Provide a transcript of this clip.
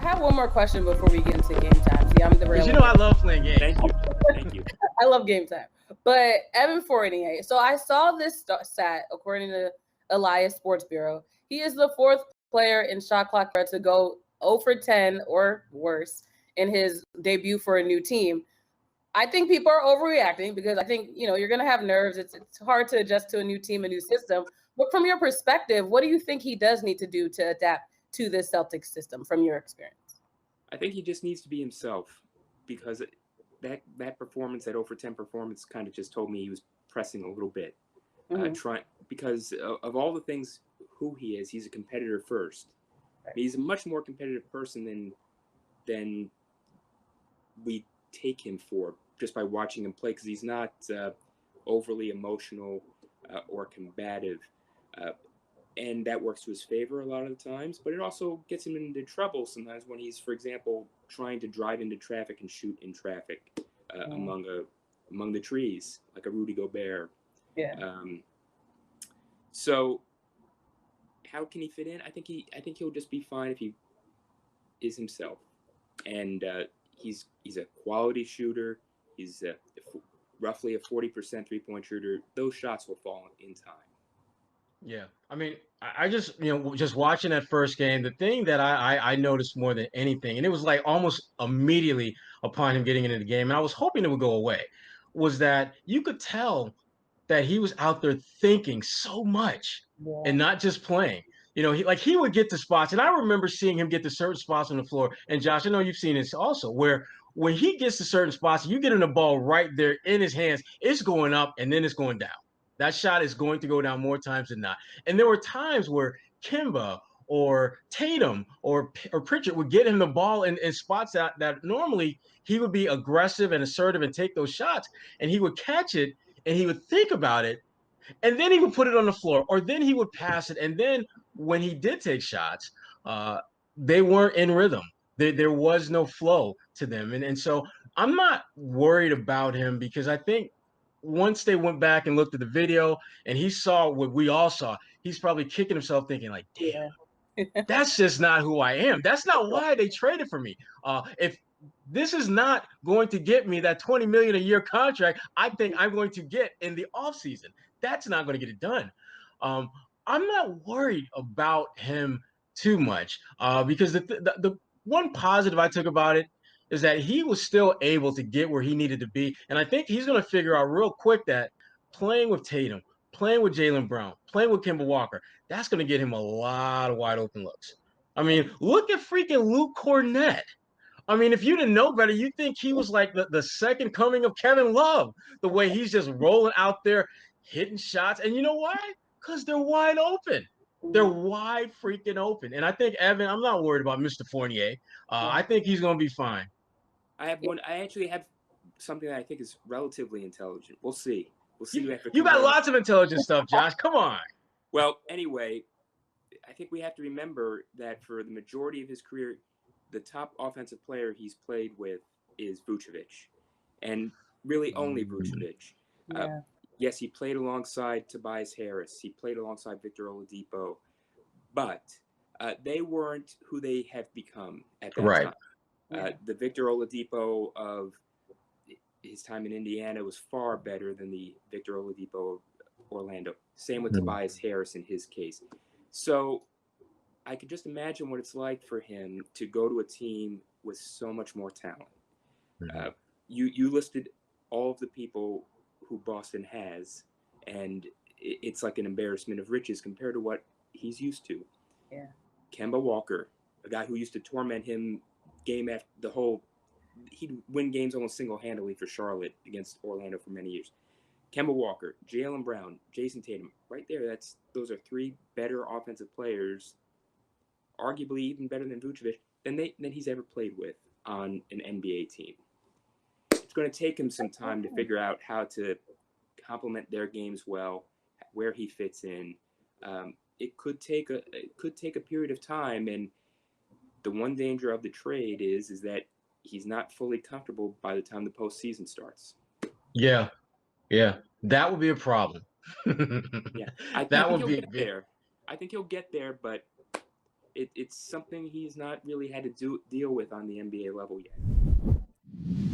have one more question before we get into game time. See, I'm the real. You know I love playing games. Thank you. I love game time. But Evan Fournier. So I saw this stat according to Elias Sports Bureau. He is the 4th player in shot clock era to go 0 for 10 or worse in his debut for a new team. I think people are overreacting because I think, you're going to have nerves. It's hard to adjust to a new team, a new system. But from your perspective, what do you think he does need to do to adapt to this Celtics system from your experience? I think he just needs to be himself, because that performance, that 0 for 10 performance, kind of just told me he was pressing a little bit. Because of all the things who he is, he's a competitor first. Right. He's a much more competitive person than we take him for just by watching him play, because he's not overly emotional or combative. And that works to his favor a lot of the times, but it also gets him into trouble sometimes when he's, for example, trying to drive into traffic and shoot in traffic among the trees, like a Rudy Gobert. Yeah. So how can he fit in? I think he'll just be fine if he is himself. And he's a quality shooter. He's roughly a 40% 3-point shooter. Those shots will fall in time. Yeah. I mean, I just, just watching that first game, the thing that I noticed more than anything, and it was like almost immediately upon him getting into the game, and I was hoping it would go away, was that you could tell that he was out there thinking so much and not just playing. He would get to spots, and I remember seeing him get to certain spots on the floor. And Josh, I know you've seen this also, where when he gets to certain spots, you get him the ball right there in his hands, it's going up and then it's going down. That shot is going to go down more times than not. And there were times where Kemba or Tatum or Pritchard would get him the ball in spots that normally he would be aggressive and assertive and take those shots, and he would catch it and he would think about it, and then he would put it on the floor, or then he would pass it. And then when he did take shots, they weren't in rhythm. There was no flow to them. And so I'm not worried about him, because I think once they went back and looked at the video and he saw what we all saw, he's probably kicking himself thinking like, damn, that's just not who I am. That's not why they traded for me. If this is not going to get me that $20 million a year contract I think I'm going to get in the offseason, that's not going to get it done. I'm not worried about him too much because the one positive I took about it is that he was still able to get where he needed to be. And I think he's going to figure out real quick that playing with Tatum, playing with Jaylen Brown, playing with Kemba Walker, that's going to get him a lot of wide open looks. I mean, look at freaking Luke Cornett. I mean, if you didn't know better, you'd think he was like the second coming of Kevin Love, the way he's just rolling out there, hitting shots. And you know why? Because they're wide open. They're wide freaking open. And I think, Evan, I'm not worried about Mr. Fournier. I think he's going to be fine. I actually have something that I think is relatively intelligent. We'll see. You got lots of intelligent stuff, Josh. Come on. Well, anyway, I think we have to remember that for the majority of his career, the top offensive player he's played with is Vucevic, and really only Vucevic. Yes, he played alongside Tobias Harris. He played alongside Victor Oladipo, but they weren't who they have become at that time. The Victor Oladipo of his time in Indiana was far better than the Victor Oladipo of Orlando. Same with Tobias Harris in his case. So I could just imagine what it's like for him to go to a team with so much more talent. You listed all of the people who Boston has, and it's like an embarrassment of riches compared to what he's used to. Yeah. Kemba Walker, a guy who used to torment him game after he'd win games almost single-handedly for Charlotte against Orlando for many years. Kemba Walker, Jaylen Brown, Jayson Tatum, right there. Those are three better offensive players, arguably even better than Vucevic, than he's ever played with on an NBA team. It's going to take him some time to figure out how to complement their games well, where he fits in. It could take a period of time, and the one danger of the trade is that he's not fully comfortable by the time the postseason starts. Yeah, that would be a problem. I think he'll get there, but it's something he's not really had to deal with on the NBA level yet.